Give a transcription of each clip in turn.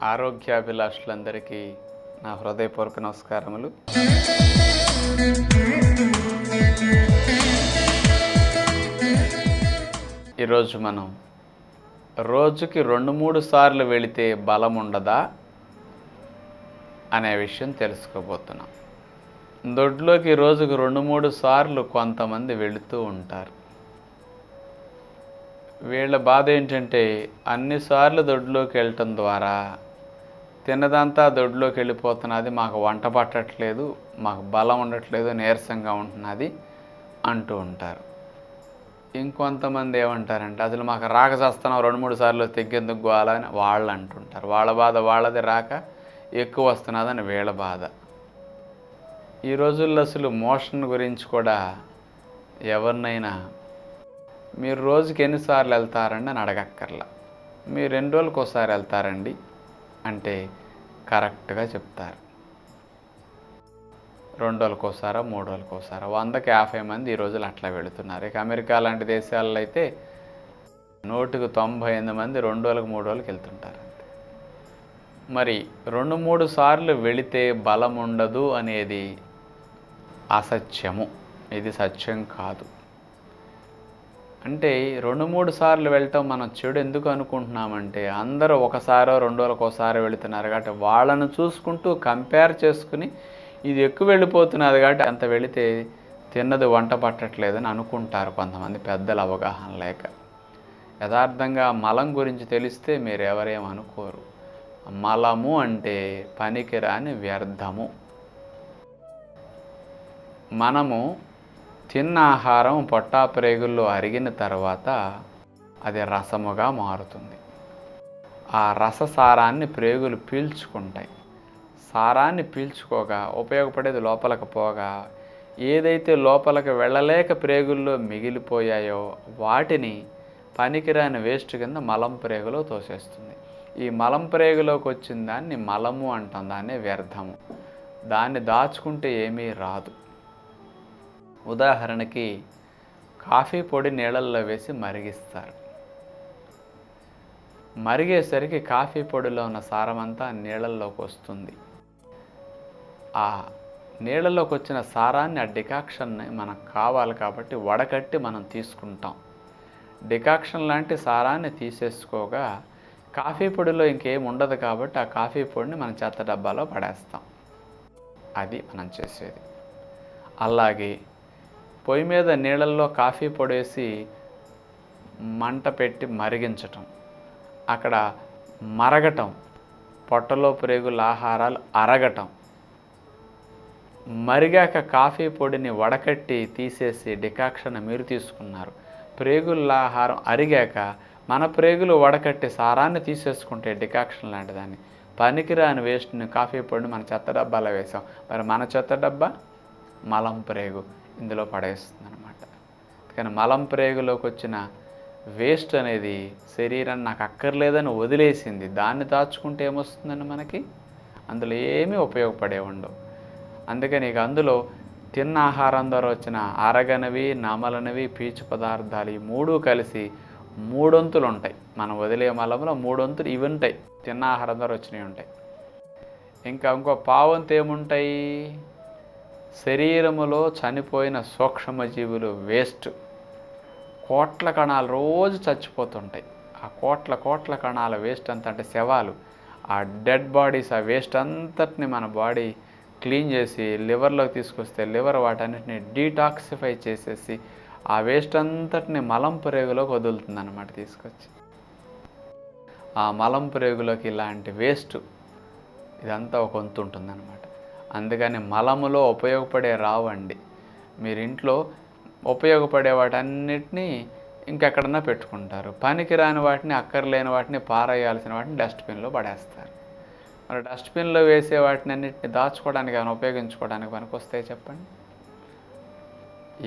ఆరోగ్యాభిలాషులందరికీ నా హృదయపూర్వక నమస్కారములు. ఈరోజు మనం రోజుకి 2-3 సార్లు వెళితే బలం ఉండదా అనే విషయం తెలుసుకోబోతున్నాం. దొడ్లోకి రోజుకు 2-3 సార్లు కొంతమంది వెళుతూ ఉంటారు. వీళ్ళ బాధ ఏంటంటే అన్నిసార్లు దొడ్లోకి వెళ్ళటం ద్వారా తిన్నదంతా దొడ్లోకి వెళ్ళిపోతున్నది, మాకు వంట పట్టట్లేదు, మాకు బలం ఉండట్లేదు, నీరసంగా ఉంటున్నది అంటూ ఉంటారు. ఇంకొంతమంది ఏమంటారంటే అసలు మాకు రాక చేస్తున్నాం, 2-3 సార్లు తెగ్గెందుకు గోవాలని వాళ్ళు అంటుంటారు. వాళ్ళ బాధ వాళ్ళది, రాక ఎక్కువ వస్తున్నదని వీళ్ళ బాధ. ఈ రోజుల్లో అసలు మోషన్ గురించి కూడా ఎవరినైనా మీరు రోజుకి ఎన్నిసార్లు వెళ్తారండి అని అడగక్కర్లా. మీరు 2 రోజులకు ఒకసారి వెళ్తారండి అంటే కరెక్ట్గా చెప్తారు. 2 రోజులకు ఒకసారా, 3 రోజులకు ఒకసారా. 100కి 50 మంది ఈ రోజులు అట్లా వెళుతున్నారు. ఇక అమెరికా లాంటి దేశాల్లో అయితే 100కి 98 మంది 2 రోజులకు 3 రోజులకు వెళ్తుంటారు. మరి 2-3 సార్లు వెళితే బలం ఉండదు అనేది అసత్యము, ఇది సత్యం కాదు. అంటే 2-3 సార్లు వెళ్ళటం మనం చెడు ఎందుకు అనుకుంటున్నామంటే అందరూ ఒకసారో 2 రోజులకు ఒకసారి వెళుతున్నారు కాబట్టి వాళ్ళను చూసుకుంటూ కంపేర్ చేసుకుని ఇది ఎక్కువ వెళ్ళిపోతున్నది కాబట్టి అంత వెళితే తిన్నది వంట పట్టట్లేదని అనుకుంటారు కొంతమంది పెద్దల అవగాహన లేక. యథార్థంగా మలం గురించి తెలిస్తే మీరు ఎవరేం అనుకోరు. మలము అంటే పనికిరాని వ్యర్థము. మనము తిన్న ఆహారం పొట్టాప్రేగుల్లో అరిగిన తర్వాత అది రసముగా మారుతుంది. ఆ రససారాన్ని ప్రేగులు పీల్చుకుంటాయి. సారాన్ని పీల్చుకోగా ఉపయోగపడేది లోపలికి పోగా ఏదైతే లోపలికి వెళ్ళలేక ప్రేగుల్లో మిగిలిపోయాయో వాటిని పనికిరాని వేస్ట్ కింద మలం ప్రేగులో తోసేస్తుంది. ఈ మలం ప్రేగులోకి వచ్చిన దాన్ని మలము అంటాం, దాన్నే వ్యర్థము. దాన్ని దాచుకుంటే ఏమీ రాదు. ఉదాహరణకి కాఫీ పొడి నీళ్ళల్లో వేసి మరిగిస్తారు. మరిగేసరికి కాఫీ పొడిలో ఉన్న సారమంతా నీళ్ళల్లోకి వస్తుంది. ఆ నీళ్ళలోకి వచ్చిన సారాన్ని, ఆ డికాక్షన్ని మనకు కావాలి కాబట్టి వడకట్టి మనం తీసుకుంటాం. డికాక్షన్ లాంటి సారాన్ని తీసేసుకోగా కాఫీ పొడిలో ఇంకేం ఉండదు కాబట్టి ఆ కాఫీ పొడిని మనం చెత్త డబ్బాలో పడేస్తాం. అది మనం చేసేది. అలాగే పొయ్యి మీద నీళ్ళల్లో కాఫీ పొడేసి మంట పెట్టి మరిగించటం, అక్కడ మరగటం, పొట్టలో ప్రేగుల ఆహారాలు అరగటం, మరిగాక కాఫీ పొడిని వడకట్టి తీసేసి డికాక్షన్ మీరు తీసుకున్నారు. ప్రేగుల ఆహారం అరిగాక మన ప్రేగులు వడకట్టి సారాన్ని తీసేసుకుంటే డికాక్షన్ లాంటి దాన్ని, పనికిరాని వేస్ట్ని కాఫీ పొడిని మన చెత్త డబ్బాలో వేసాం. మరి మన చెత్త డబ్బా మలం ప్రేగు, ఇందులో పడేస్తుంది అనమాట. కానీ మలం ప్రేగులోకి వచ్చిన వేస్ట్ అనేది శరీరం నాకు అక్కర్లేదని వదిలేసింది. దాన్ని దాచుకుంటే ఏమొస్తుందండి మనకి? అందులో ఏమీ ఉపయోగపడే ఉండవు. అందుకని ఇక అందులో తిన్న ఆహారం ద్వారా వచ్చిన అరగనవి, నమలనవి, పీచు పదార్థాలు ఈ 3 కలిసి 3 వంతులు ఉంటాయి. మనం వదిలే మలంలో 3 వంతులు ఇవి ఉంటాయి, తిన్న ఆహారం ద్వారా వచ్చినవి ఉంటాయి. ఇంకా ఇంకో పావంతు ఏముంటాయి? శరీరములో చనిపోయిన సూక్ష్మజీవులు వేస్ట్. కోట్ల కణాలు రోజు చచ్చిపోతుంటాయి. ఆ కోట్ల కణాల వేస్ట్ అంతా అంటే శవాలు, ఆ డెడ్ బాడీస్, ఆ వేస్ట్ అంతటిని మన బాడీ క్లీన్ చేసి లివర్లోకి తీసుకొస్తే లివర్ వాటన్నిటిని డీటాక్సిఫై చేసేసి ఆ వేస్ట్ అంతటిని మలం ప్రేగులోకి వదులుతుంది అన్నమాట తీసుకొచ్చి. ఆ మలం ప్రేగులోకి ఇలాంటి వేస్ట్ ఇదంతా ఒక వంతు ఉంటుందన్నమాట. అందుకని మలములో ఉపయోగపడే రావండి. మీరు ఇంట్లో ఉపయోగపడే వాటన్నిటినీ ఇంకెక్కడన్నా పెట్టుకుంటారు. పనికిరాని వాటిని, అక్కర్లేని వాటిని, పారేయాల్సిన వాటిని డస్ట్బిన్లో పడేస్తారు. మరి డస్ట్బిన్లో వేసే వాటిని అన్నింటినీ దాచుకోవడానికి ఏమైనా ఉపయోగించుకోవడానికి పనికొస్తాయి చెప్పండి?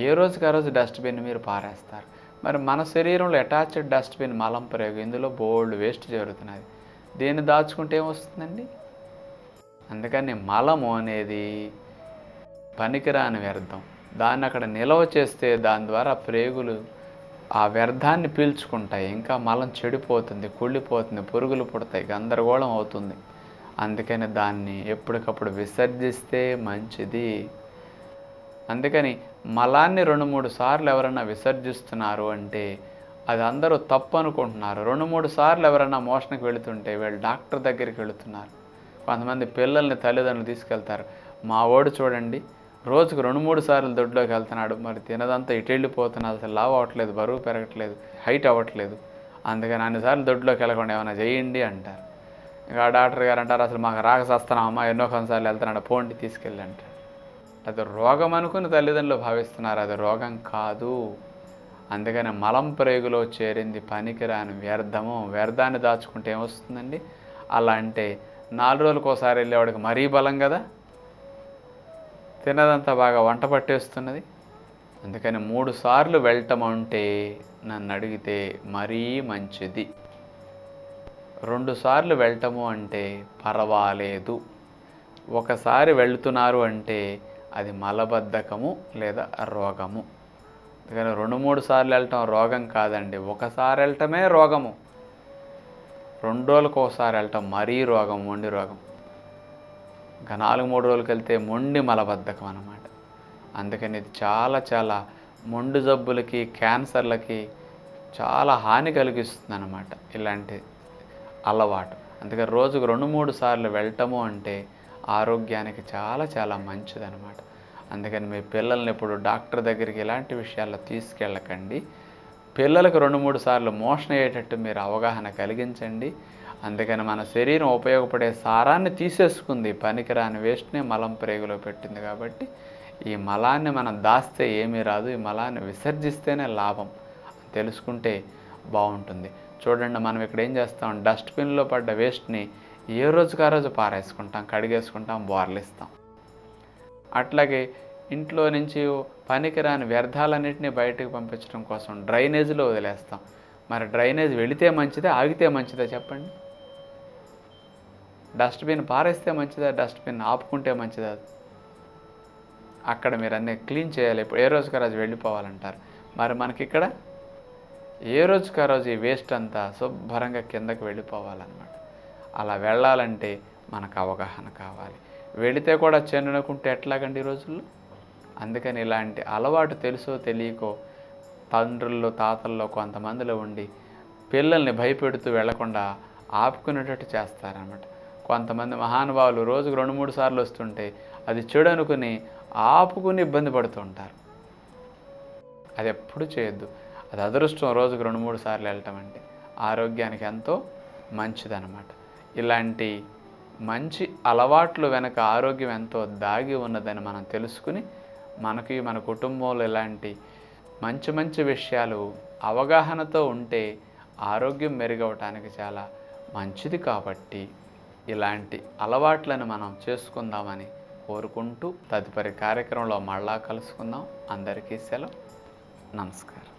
ఏ రోజుకి ఆ రోజు డస్ట్బిన్ మీరు పారేస్తారు. మరి మన శరీరంలో అటాచ్డ్ డస్ట్బిన్ మలం ప్రేగు, ఇందులో బోల్డ్ వేస్ట్ జరుగుతున్నది. దీన్ని దాచుకుంటే ఏమొస్తుందండి? అందుకని మలము అనేది పనికిరాని వ్యర్థం. దాన్ని అక్కడ నిల్వ చేస్తే దాని ద్వారా ప్రేగులు ఆ వ్యర్థాన్ని పీల్చుకుంటాయి. ఇంకా మలం చెడిపోతుంది, కుళ్ళిపోతుంది, పురుగులు పుడతాయి, గందరగోళం అవుతుంది. అందుకని దాన్ని ఎప్పటికప్పుడు విసర్జిస్తే మంచిది. అందుకని మలాన్ని 2-3 సార్లు ఎవరైనా విసర్జిస్తున్నారు అంటే అది అందరూ తప్పు అనుకుంటున్నారు. 2-3 సార్లు ఎవరైనా మోషన్కి వెళుతుంటే వీళ్ళు డాక్టర్ దగ్గరికి వెళుతున్నారు. కొంతమంది పిల్లల్ని తల్లిదండ్రులు తీసుకెళ్తారు. మా వాడు చూడండి రోజుకు 2-3 సార్లు దొడ్లోకి వెళ్తున్నాడు, మరి తినదంతా ఇటు వెళ్ళిపోతున్నది, అసలు లావు అవ్వట్లేదు, బరువు పెరగట్లేదు, హైట్ అవ్వట్లేదు, అందుకని అన్నిసార్లు దొడ్లోకి వెళ్ళకుండా ఏమైనా చేయండి అంటారు. ఇంకా డాక్టర్ గారు అంటారు, అసలు మాకు రాకసేస్తున్నామమ్మా, ఎన్నో కొన్నిసార్లు వెళ్తున్నాడు, పోండి తీసుకెళ్ళి అంటారు. అది రోగం అనుకుని తల్లిదండ్రులు భావిస్తున్నారు, అది రోగం కాదు. అందుకని మలం ప్రేగులో చేరింది పనికిరాని వ్యర్థము. వ్యర్థాన్ని దాచుకుంటే ఏమొస్తుందండి? అలా అంటే 4 రోజులకు ఒకసారి వెళ్ళేవాడికి మరీ బలం కదా, తినదంతా బాగా వంట పట్టేస్తున్నది. అందుకని 3 సార్లు వెళ్ళటం అంటే నన్ను అడిగితే మరీ మంచిది. 2 సార్లు వెళ్ళటము అంటే పర్వాలేదు. ఒకసారి వెళ్తున్నారు అంటే అది మలబద్ధకము లేదా రోగము. అందుకని 2-3 సార్లు వెళ్ళటం రోగం కాదండి, ఒకసారి వెళ్ళటమే రోగము. 2 రోజులకు ఒకసారి వెళ్ళటం మరీ రోగం, మొండి రోగం. ఇంకా 4-3 రోజులకు వెళ్తే మొండి మలబద్ధకం అన్నమాట. అందుకని ఇది చాలా మొండి జబ్బులకి, క్యాన్సర్లకి చాలా హాని కలిగిస్తుంది అన్నమాట ఇలాంటి అలవాటు. అందుకని రోజుకు 2-3 సార్లు వెళ్ళటము అంటే ఆరోగ్యానికి చాలా మంచిదన్నమాట. అందుకని మీ పిల్లల్ని ఎప్పుడు డాక్టర్ దగ్గరికి ఇలాంటి విషయాల్లో తీసుకెళ్ళకండి. పిల్లలకు 2-3 సార్లు మోషన్ అయ్యేటట్టు మీరు అవగాహన కలిగించండి. అందుకని మన శరీరం ఉపయోగపడే సారాన్ని తీసేసుకుంది, పనికిరాని వేస్ట్ని మలం ప్రేగులో పెట్టింది. కాబట్టి ఈ మలాన్ని మనం దాస్తే ఏమీ రాదు, ఈ మలాన్ని విసర్జిస్తేనే లాభం తెలుసుకుంటే బాగుంటుంది. చూడండి, మనం ఇక్కడ ఏం చేస్తాం, డస్ట్బిన్లో పడ్డ వేస్ట్ని ఏ రోజుకు ఆ రోజు పారేసుకుంటాం, కడిగేసుకుంటాం, బోర్లిస్తాం. అట్లాగే ఇంట్లో నుంచి పనికిరాని వ్యర్థాలన్నింటినీ బయటకు పంపించడం కోసం డ్రైనేజీలో వదిలేస్తాం. మరి డ్రైనేజ్ వెళితే మంచిదా, ఆగితే మంచిదా చెప్పండి? డస్ట్బిన్ పారేస్తే మంచిదా, డస్ట్బిన్ ఆపుకుంటే మంచిదా? అక్కడ మీరు అన్నీ క్లీన్ చేయాలి, ఇప్పుడు ఏ రోజుకి ఆ రోజు వెళ్ళిపోవాలంటారు. మరి మనకి ఇక్కడ ఏ రోజుకి ఆ రోజు ఈ వేస్ట్ అంతా శుభ్రంగా కిందకి వెళ్ళిపోవాలన్నమాట. అలా వెళ్ళాలంటే మనకు అవగాహన కావాలి. వెళితే కూడా చెన్నునుకుంటే ఎట్లాగండి ఈ రోజుల్లో? అందుకని ఇలాంటి అలవాటు తెలుసో తెలియకో తండ్రుల్లో తాతల్లో కొంతమందిలో ఉండి పిల్లల్ని భయపెడుతూ వెళ్లకుండా ఆపుకునేటట్టు చేస్తారన్నమాట. కొంతమంది మహానుభావులు రోజుకు 2-3 సార్లు వస్తుంటే అది చెడు అనుకుని ఆపుకుని ఇబ్బంది పడుతూ ఉంటారు. అది ఎప్పుడు చేయొద్దు. అది అదృష్టం రోజుకు 2-3 సార్లు వెళ్ళటం అంటే ఆరోగ్యానికి ఎంతో మంచిదన్నమాట. ఇలాంటి మంచి అలవాట్లు వెనక ఆరోగ్యం ఎంతో దాగి ఉన్నదని మనం తెలుసుకుని మనకి మన కుటుంబంలో ఇలాంటి మంచి విషయాలు అవగాహనతో ఉంటే ఆరోగ్యం మెరుగవటానికి చాలా మంచిది. కాబట్టి ఇలాంటి అలవాట్లను మనం చేసుకుందామని కోరుకుంటూ తదుపరి కార్యక్రమంలో మళ్ళా కలుసుకుందాం. అందరికీ సెలవు. నమస్కారం.